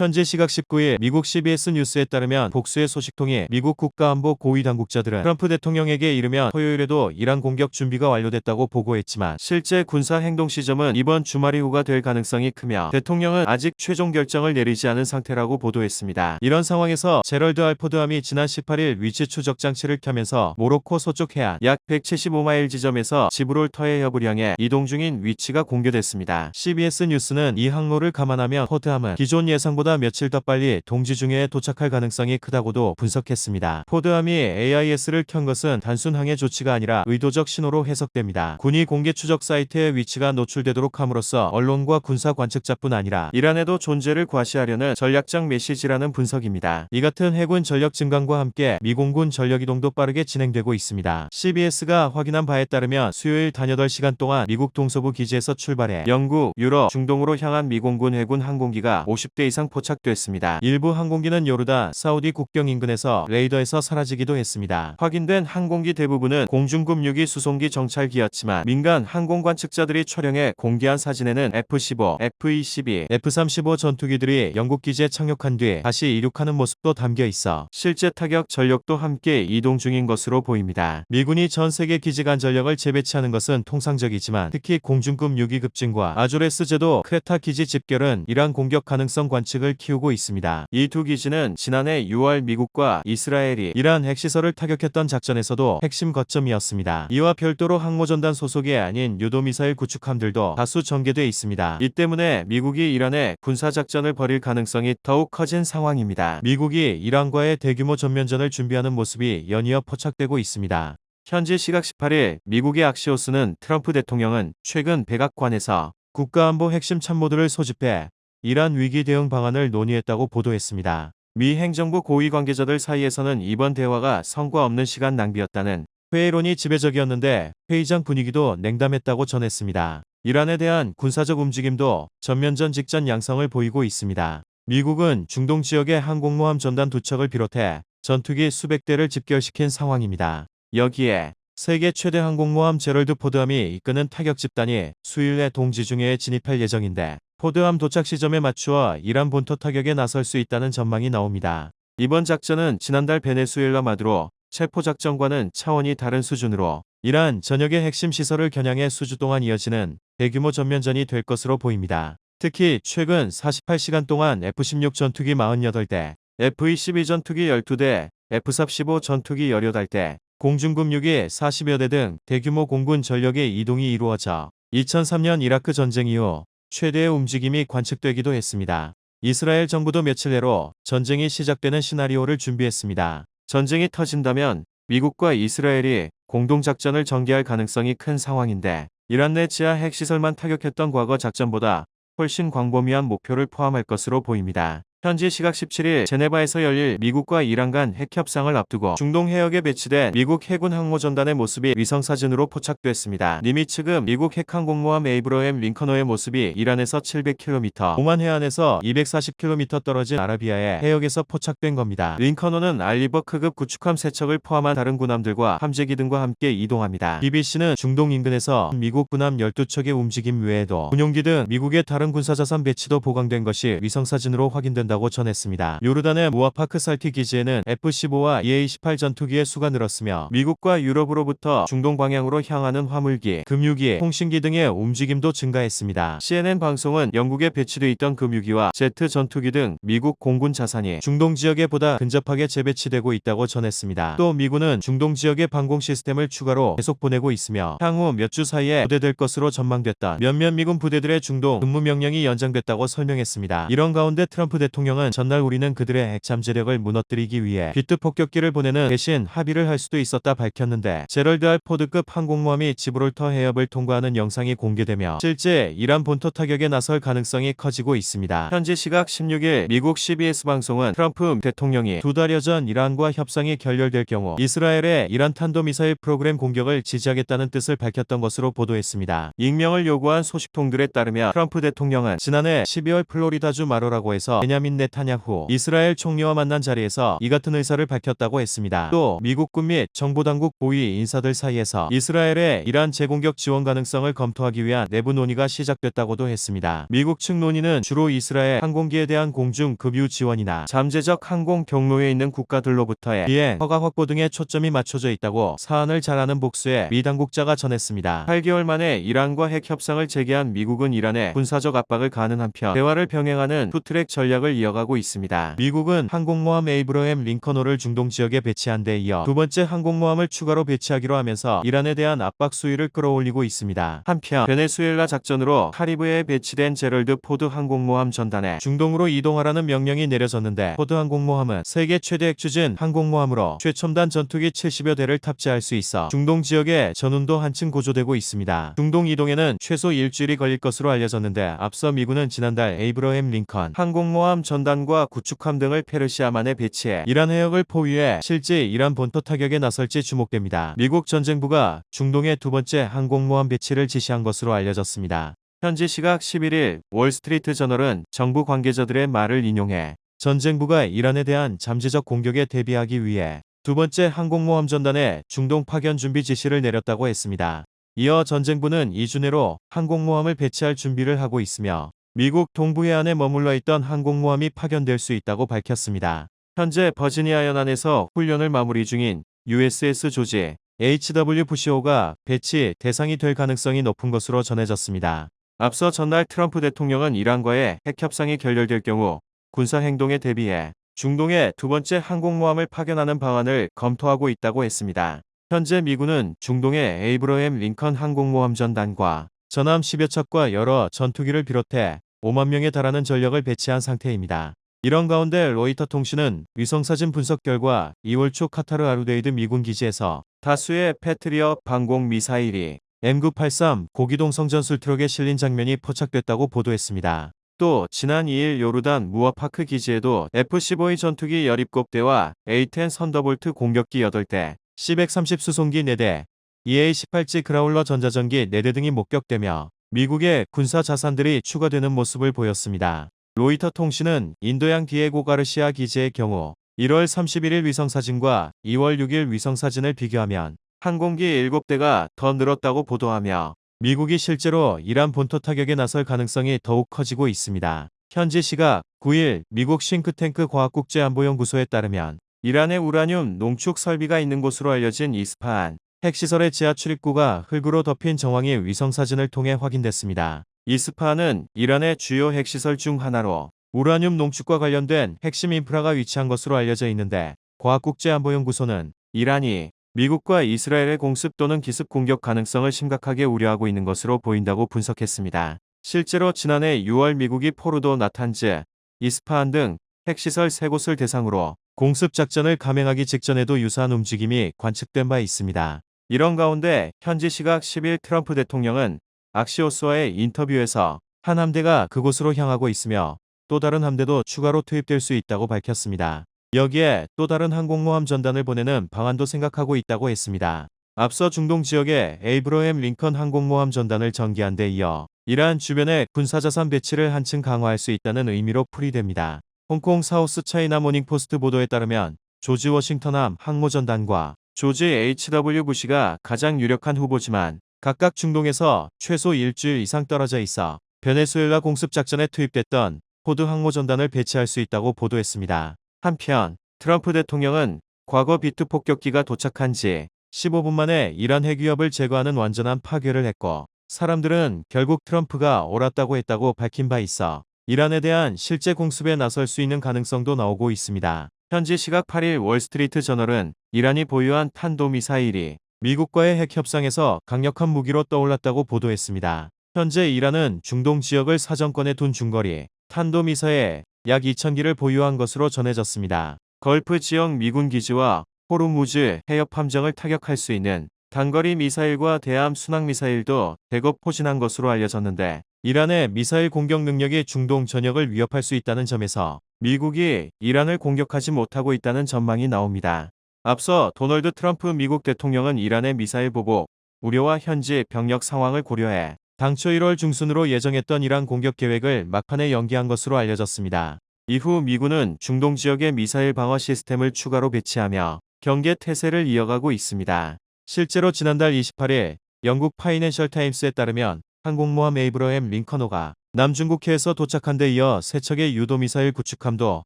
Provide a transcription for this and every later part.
현재 시각 19일 미국 CBS 뉴스에 따르면 복수의 소식통이 미국 국가안보 고위 당국자들은 트럼프 대통령에게 이르면 토요일에도 이란 공격 준비가 완료됐다고 보고했지만 실제 군사 행동 시점은 이번 주말 이후가 될 가능성이 크며 대통령은 아직 최종 결정을 내리지 않은 상태라고 보도했습니다. 이런 상황에서 제럴드 알 포드함이 지난 18일 위치 추적 장치를 켜면서 모로코 서쪽 해안 약 175마일 지점에서 지브롤터 해협을 향해 이동 중인 위치가 공개됐습니다. CBS 뉴스는 이 항로를 감안하면 포드함은 기존 예상보다 며칠 더 빨리 동지중해에 도착할 가능성이 크다고도 분석했습니다. 포드함이 AIS를 켠 것은 단순 항해 조치가 아니라 의도적 신호로 해석됩니다. 군이 공개 추적 사이트의 위치가 노출되도록 함으로써 언론과 군사 관측자뿐 아니라 이란에도 존재를 과시하려는 전략적 메시지라는 분석입니다. 이 같은 해군 전력 증강과 함께 미공군 전력 이동도 빠르게 진행되고 있습니다. CBS가 확인한 바에 따르면 수요일 단 8시간 동안 미국 동서부 기지에서 출발해 영국, 유럽, 중동으로 향한 미공군 해군 항공기가 50대 이상 포착됐습니다. 일부 항공기는 요르단, 사우디 국경 인근에서 레이더에서 사라지기도 했습니다. 확인된 항공기 대부분은 공중급 6위 수송기 정찰기였지만 민간 항공 관측자들이 촬영해 공개한 사진에는 F-15, F-22, F-35 전투기들이 영국 기지에 착륙한 뒤 다시 이륙하는 모습도 담겨 있어 실제 타격 전력도 함께 이동 중인 것으로 보입니다. 미군이 전 세계 기지 간 전력을 재배치하는 것은 통상적이지만 특히 공중급 6위 급진과 아조레스 제도 크레타 기지 집결은 이란 공격 가능성 관측을 키우고 있습니다. 이 두 기지는 지난해 6월 미국과 이스라엘이 이란 핵시설을 타격했던 작전에서도 핵심 거점이었습니다. 이와 별도로 항모전단 소속이 아닌 유도미사일 구축함들도 다수 전개돼 있습니다. 이 때문에 미국이 이란에 군사작전을 벌일 가능성이 더욱 커진 상황입니다. 미국이 이란과의 대규모 전면전을 준비하는 모습이 연이어 포착되고 있습니다. 현지 시각 18일 미국의 악시오스는 트럼프 대통령은 최근 백악관에서 국가안보 핵심 참모들을 소집해 이란 위기 대응 방안을 논의했다고 보도했습니다. 미 행정부 고위 관계자들 사이에서는 이번 대화가 성과 없는 시간 낭비였다는 회의론이 지배적이었는데 회의장 분위기도 냉담했다고 전했습니다. 이란에 대한 군사적 움직임도 전면전 직전 양상을 보이고 있습니다. 미국은 중동 지역의 항공모함 전단 2척을 비롯해 전투기 수백 대를 집결시킨 상황입니다. 여기에 세계 최대 항공모함 제럴드 포드함이 이끄는 타격 집단이 수요일 내 동지중해에 진입할 예정인데 포드함 도착 시점에 맞추어 이란 본토 타격에 나설 수 있다는 전망이 나옵니다. 이번 작전은 지난달 베네수엘라 마두로 체포작전과는 차원이 다른 수준으로 이란 전역의 핵심 시설을 겨냥해 수주 동안 이어지는 대규모 전면전이 될 것으로 보입니다. 특히 최근 48시간 동안 F-16 전투기 48대, F-22 전투기 12대, F-35 전투기 18대, 공중급 6위 40여 대 등 대규모 공군 전력의 이동이 이루어져 2003년 이라크 전쟁 이후 최대의 움직임이 관측되기도 했습니다. 이스라엘 정부도 며칠 내로 전쟁이 시작되는 시나리오를 준비했습니다. 전쟁이 터진다면 미국과 이스라엘이 공동작전을 전개할 가능성이 큰 상황인데 이란 내 지하 핵시설만 타격했던 과거 작전보다 훨씬 광범위한 목표를 포함할 것으로 보입니다. 현지 시각 17일 제네바에서 열릴 미국과 이란 간 핵협상을 앞두고 중동 해역에 배치된 미국 해군 항모전단의 모습이 위성사진으로 포착됐습니다. 니미 측은 미국 핵항공모함 에이브러햄 링컨호의 모습이 이란에서 700km, 오만 해안에서 240km 떨어진 아라비아의 해역에서 포착된 겁니다. 링컨호는 알리버크급 구축함 3척을 포함한 다른 군함들과 함재기 등과 함께 이동합니다. BBC는 중동 인근에서 미국 군함 12척의 움직임 외에도 군용기 등 미국의 다른 군사자산 배치도 보강된 것이 위성사진으로 확인된다 다고 전했습니다. 요르단의 무아파크 살티 기지에는 F-15와 EA-18 전투기의 수가 늘었으며 미국과 유럽으로부터 중동 방향으로 향하는 화물기, 금유기, 통신기 등의 움직임도 증가했습니다. CNN 방송은 영국에 배치돼 있던 금유기와 제트 전투기 등 미국 공군 자산이 중동 지역에 보다 근접하게 재배치되고 있다고 전했습니다. 또 미군은 중동 지역에 방공 시스템을 추가로 계속 보내고 있으며 향후 몇 주 사이에 부대될 것으로 전망됐던 몇몇 미군 부대들의 중동 근무 명령이 연장됐다고 설명했습니다. 이런 가운데 트럼프 대통령은 전날 우리는 그들의 핵잠재력을 무너뜨리기 위해 비트 폭격기를 보내는 대신 합의를 할 수도 있었다 밝혔는데 제럴드 알 포드급 항공모함이 지브롤터 해협을 통과하는 영상이 공개되며 실제 이란 본토 타격에 나설 가능성이 커지고 있습니다. 현지 시각 16일 미국 CBS 방송은 트럼프 대통령이 2달여 전 이란과 협상이 결렬될 경우 이스라엘의 이란 탄도미사일 프로그램 공격을 지지하겠다는 뜻을 밝혔던 것으로 보도했습니다. 익명을 요구한 소식통들에 따르면 트럼프 대통령은 지난해 12월 플로리다주 마로라고에서 베냐민 benjamin 네타냐후 이스라엘 총리와 만난 자리에서 이 같은 의사를 밝혔다고 했습니다. 또 미국군 및 정보당국 고위 인사들 사이에서 이스라엘의 이란 재공격 지원 가능성을 검토하기 위한 내부 논의가 시작됐다고도 했습니다. 미국 측 논의는 주로 이스라엘 항공기에 대한 공중 급유 지원이나 잠재적 항공 경로에 있는 국가들로부터의 비행 허가 확보 등에 초점이 맞춰져 있다고 사안을 잘 아는 복수의 미 당국자가 전했습니다. 8개월 만에 이란과 핵 협상을 재개한 미국은 이란의 군사적 압박을 가하는 한편 대화를 병행하는 투트랙 전략을 이어가고 있습니다. 미국은 항공모함 에이브러햄 링컨호를 중동 지역에 배치한 데 이어 두 번째 항공모함을 추가로 배치하기로 하면서 이란에 대한 압박 수위를 끌어올리고 있습니다. 한편 베네수엘라 작전으로 카리브해에 배치된 제럴드 포드 항공모함 전단에 중동으로 이동하라는 명령이 내려졌는데 포드 항공모함은 세계 최대 핵추진 항공모함으로 최첨단 전투기 70여 대를 탑재할 수 있어 중동 지역의 전운도 한층 고조되고 있습니다. 중동 이동에는 최소 일주일이 걸릴 것으로 알려졌는데 앞서 미군은 지난달 에이브러햄 링컨 항공모함 전단과 구축함 등을 페르시아만에 배치해 이란 해역을 포위해 실제 이란 본토 타격에 나설지 주목됩니다. 미국 전쟁부가 중동의 두 번째 항공모함 배치를 지시한 것으로 알려졌습니다. 현지 시각 11일 월스트리트 저널은 정부 관계자들의 말을 인용해 전쟁부가 이란에 대한 잠재적 공격에 대비하기 위해 두 번째 항공모함 전단의 중동 파견 준비 지시를 내렸다고 했습니다. 이어 전쟁부는 2주 내로 항공모함을 배치할 준비를 하고 있으며 미국 동부 해안에 머물러 있던 항공모함이 파견될 수 있다고 밝혔습니다. 현재 버지니아 연안에서 훈련을 마무리 중인 USS 조지 H.W. 부시호가 배치 대상이 될 가능성이 높은 것으로 전해졌습니다. 앞서 전날 트럼프 대통령은 이란과의 핵 협상이 결렬될 경우 군사 행동에 대비해 중동에 두 번째 항공모함을 파견하는 방안을 검토하고 있다고 했습니다. 현재 미군은 중동에 에이브러햄 링컨 항공모함 전단과 전함 10여 척과 여러 전투기를 비롯해 5만 명에 달하는 전력을 배치한 상태입니다. 이런 가운데 로이터 통신은 위성사진 분석 결과 2월 초 카타르 아루데이드 미군 기지에서 다수의 패트리엇 방공 미사일이 M983 고기동 성전술 트럭에 실린 장면이 포착됐다고 보도했습니다. 또 지난 2일 요르단 무아파크 기지에도 F-15의 전투기 17대와 A-10 선더볼트 공격기 8대, C-130 수송기 4대, EA-18G 그라울러 전자전기 4대 등이 목격되며 미국의 군사 자산들이 추가되는 모습을 보였습니다. 로이터 통신은 인도양 디에고 가르시아 기지의 경우 1월 31일 위성사진과 2월 6일 위성사진을 비교하면 항공기 7대가 더 늘었다고 보도하며 미국이 실제로 이란 본토 타격에 나설 가능성이 더욱 커지고 있습니다. 현지 시각 9일 미국 싱크탱크 과학국제안보연구소에 따르면 이란의 우라늄 농축 설비가 있는 곳으로 알려진 이스파한 핵시설의 지하 출입구가 흙으로 덮인 정황이 위성사진을 통해 확인됐습니다. 이스파한은 이란의 주요 핵시설 중 하나로 우라늄 농축과 관련된 핵심 인프라가 위치한 것으로 알려져 있는데 과학국제안보연구소는 이란이 미국과 이스라엘의 공습 또는 기습 공격 가능성을 심각하게 우려하고 있는 것으로 보인다고 분석했습니다. 실제로 지난해 6월 미국이 포르도, 나탄즈, 이스파한 등 핵시설 3곳을 대상으로 공습 작전을 감행하기 직전에도 유사한 움직임이 관측된 바 있습니다. 이런 가운데 현지 시각 10일 트럼프 대통령은 악시오스와의 인터뷰에서 한 함대가 그곳으로 향하고 있으며 또 다른 함대도 추가로 투입될 수 있다고 밝혔습니다. 여기에 또 다른 항공모함 전단을 보내는 방안도 생각하고 있다고 했습니다. 앞서 중동 지역에 에이브러햄 링컨 항공모함 전단을 전개한 데 이어 이란 주변에 군사자산 배치를 한층 강화할 수 있다는 의미로 풀이됩니다. 홍콩 사우스 차이나 모닝포스트 보도에 따르면 조지 워싱턴함 항모전단과 조지 H.W. 부시가 가장 유력한 후보지만 각각 중동에서 최소 일주일 이상 떨어져 있어 베네수엘라 공습작전에 투입됐던 포드 항모전단을 배치할 수 있다고 보도했습니다. 한편 트럼프 대통령은 과거 비트 폭격기가 도착한 지 15분 만에 이란 핵 위협을 제거하는 완전한 파괴를 했고 사람들은 결국 트럼프가 옳았다고 했다고 밝힌 바 있어 이란에 대한 실제 공습에 나설 수 있는 가능성도 나오고 있습니다. 현지 시각 8일 월스트리트 저널은 이란이 보유한 탄도미사일이 미국과의 핵 협상에서 강력한 무기로 떠올랐다고 보도했습니다. 현재 이란은 중동 지역을 사정권에 둔 중거리 탄도미사일 약 2,000기를 보유한 것으로 전해졌습니다. 걸프 지역 미군 기지와 호르무즈 해협 함정을 타격할 수 있는 단거리 미사일과 대함 순항 미사일도 대거 포진한 것으로 알려졌는데 이란의 미사일 공격 능력이 중동 전역을 위협할 수 있다는 점에서 미국이 이란을 공격하지 못하고 있다는 전망이 나옵니다. 앞서 도널드 트럼프 미국 대통령은 이란의 미사일 보복 우려와 현지 병력 상황을 고려해 당초 1월 중순으로 예정했던 이란 공격 계획을 막판에 연기한 것으로 알려졌습니다. 이후 미군은 중동 지역에 미사일 방어 시스템을 추가로 배치하며 경계 태세를 이어가고 있습니다. 실제로 지난달 28일 영국 파이낸셜 타임스에 따르면 항공모함 에이브러햄 링컨호가 남중국해에서 도착한 데 이어 세 척의 유도미사일 구축함도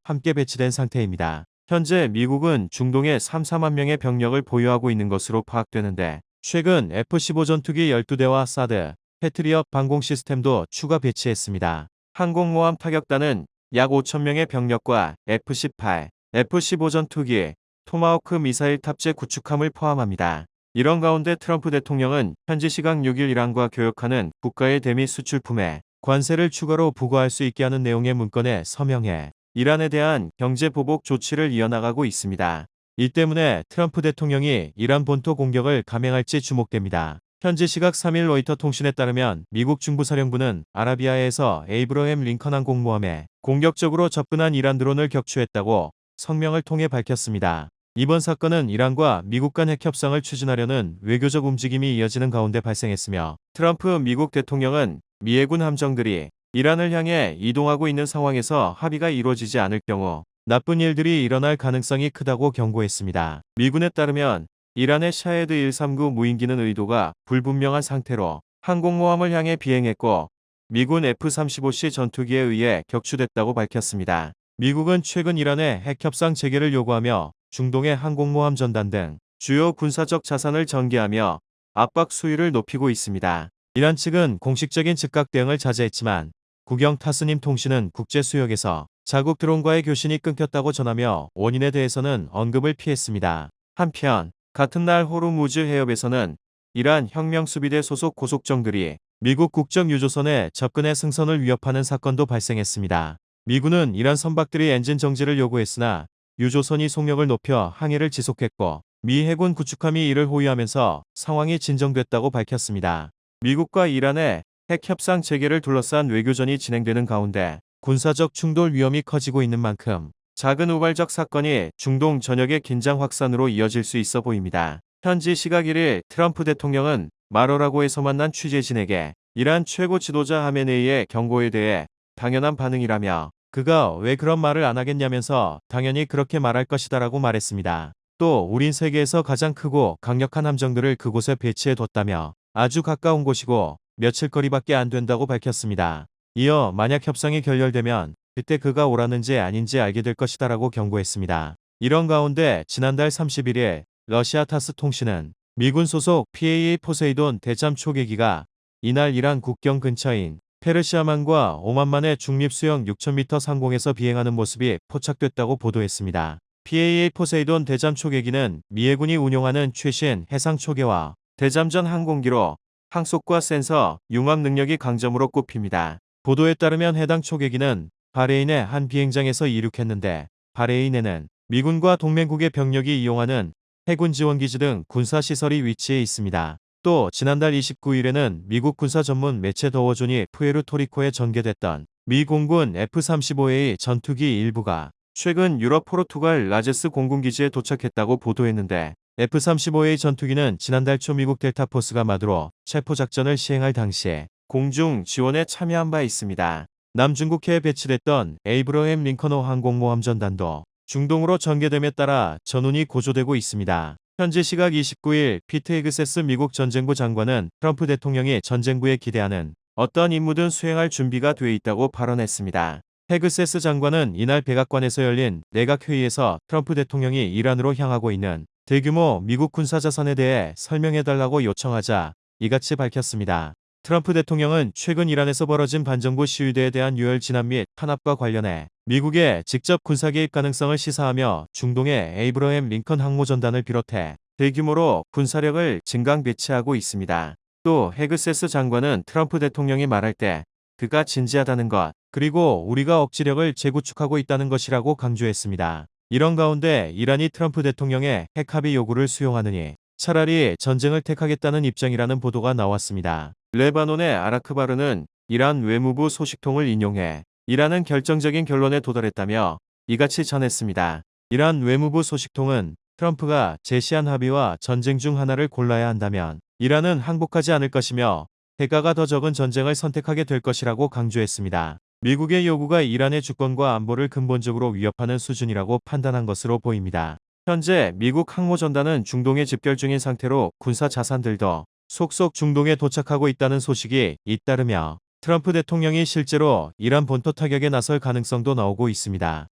함께 배치된 상태입니다. 현재 미국은 중동에 3-4만 명의 병력을 보유하고 있는 것으로 파악되는데 최근 F-15 전투기 12대와 사드, 패트리엇 방공 시스템도 추가 배치했습니다. 항공모함 타격단은 약 5,000명의 병력과 F-18, F-15 전투기, 토마호크 미사일 탑재 구축함을 포함합니다. 이런 가운데 트럼프 대통령은 현지 시각 6일 이란과 교역하는 국가의 대미 수출품에 관세를 추가로 부과할 수 있게 하는 내용의 문건에 서명해 이란에 대한 경제 보복 조치를 이어나가고 있습니다. 이 때문에 트럼프 대통령이 이란 본토 공격을 감행할지 주목됩니다. 현지 시각 3일 로이터 통신에 따르면 미국 중부사령부는 아라비아에서 에이브러햄 링컨 항공모함에 공격적으로 접근한 이란 드론을 격추했다고 성명을 통해 밝혔습니다. 이번 사건은 이란과 미국 간 핵협상을 추진하려는 외교적 움직임이 이어지는 가운데 발생했으며 트럼프 미국 대통령은 미 해군 함정들이 이란을 향해 이동하고 있는 상황에서 합의가 이루어지지 않을 경우 나쁜 일들이 일어날 가능성이 크다고 경고했습니다. 미군에 따르면 이란의 샤헤드 139 무인기는 의도가 불분명한 상태로 항공모함을 향해 비행했고 미군 F-35C 전투기에 의해 격추됐다고 밝혔습니다. 미국은 최근 이란의 핵협상 재개를 요구하며 중동의 항공모함 전단 등 주요 군사적 자산을 전개하며 압박 수위를 높이고 있습니다. 이란 측은 공식적인 즉각 대응을 자제했지만 국영 타스님 통신은 국제수역에서 자국 드론과의 교신이 끊겼다고 전하며 원인에 대해서는 언급을 피했습니다. 한편 같은 날 호르무즈 해협에서는 이란 혁명수비대 소속 고속정들이 미국 국적 유조선에 접근해 승선을 위협하는 사건도 발생했습니다. 미군은 이란 선박들이 엔진 정지를 요구했으나 유조선이 속력을 높여 항해를 지속했고 미 해군 구축함이 이를 호위하면서 상황이 진정됐다고 밝혔습니다. 미국과 이란의 핵협상 재개를 둘러싼 외교전이 진행되는 가운데 군사적 충돌 위험이 커지고 있는 만큼 작은 우발적 사건이 중동 전역의 긴장 확산으로 이어질 수 있어 보입니다. 현지 시각 1일 트럼프 대통령은 마로라고에서 만난 취재진에게 이란 최고 지도자 하메네이의 경고에 대해 당연한 반응이라며 그가 왜 그런 말을 안 하겠냐면서 당연히 그렇게 말할 것이다라고 말했습니다. 또 우린 세계에서 가장 크고 강력한 함정들을 그곳에 배치해뒀다며 아주 가까운 곳이고 며칠 거리밖에 안 된다고 밝혔습니다. 이어 만약 협상이 결렬되면 그때 그가 옳았는지 아닌지 알게 될 것이다라고 경고했습니다. 이런 가운데 지난달 31일 러시아 타스 통신은 미군 소속 PAA 포세이돈 대잠 초계기가 이날 이란 국경 근처인 페르시아만과 오만만의 중립수영 6,000m 상공에서 비행하는 모습이 포착됐다고 보도했습니다. PAA 포세이돈 대잠 초계기는 미 해군이 운용하는 최신 해상 초계와 대잠전 항공기로 항속과 센서, 융합 능력이 강점으로 꼽힙니다. 보도에 따르면 해당 초계기는 바레인의 한 비행장에서 이륙했는데 바레인에는 미군과 동맹국의 병력이 이용하는 해군 지원기지 등 군사시설이 위치해 있습니다. 또 지난달 29일에는 미국 군사 전문 매체 더워존이 푸에르토리코에 전개됐던 미 공군 F-35A 전투기 일부가 최근 유럽 포르투갈 라제스 공군기지에 도착했다고 보도했는데 F-35A 전투기는 지난달 초 미국 델타포스가 마두로 체포작전을 시행할 당시에 공중 지원에 참여한 바 있습니다. 남중국해에 배치됐던 에이브러햄 링컨호 항공모함 전단도 중동으로 전개됨에 따라 전운이 고조되고 있습니다. 현지 시각 29일 피트 헤그세스 미국 전쟁부 장관은 트럼프 대통령이 전쟁부에 기대하는 어떤 임무든 수행할 준비가 돼 있다고 발언했습니다. 헤그세스 장관은 이날 백악관에서 열린 내각회의에서 트럼프 대통령이 이란으로 향하고 있는 대규모 미국 군사자산에 대해 설명해달라고 요청하자 이같이 밝혔습니다. 트럼프 대통령은 최근 이란에서 벌어진 반정부 시위대에 대한 유혈 진압 및 탄압과 관련해 미국의 직접 군사 개입 가능성을 시사하며 중동의 에이브러햄 링컨 항모전단을 비롯해 대규모로 군사력을 증강 배치하고 있습니다. 또 헤그세스 장관은 트럼프 대통령이 말할 때 그가 진지하다는 것, 그리고 우리가 억지력을 재구축하고 있다는 것이라고 강조했습니다. 이런 가운데 이란이 트럼프 대통령의 핵합의 요구를 수용하느니 차라리 전쟁을 택하겠다는 입장이라는 보도가 나왔습니다. 레바논의 아라크바르는 이란 외무부 소식통을 인용해 이란은 결정적인 결론에 도달했다며 이같이 전했습니다. 이란 외무부 소식통은 트럼프가 제시한 합의와 전쟁 중 하나를 골라야 한다면 이란은 항복하지 않을 것이며 대가가 더 적은 전쟁을 선택하게 될 것이라고 강조했습니다. 미국의 요구가 이란의 주권과 안보를 근본적으로 위협하는 수준이라고 판단한 것으로 보입니다. 현재 미국 항모전단은 중동에 집결 중인 상태로 군사 자산들도 속속 중동에 도착하고 있다는 소식이 잇따르며 트럼프 대통령이 실제로 이란 본토 타격에 나설 가능성도 나오고 있습니다.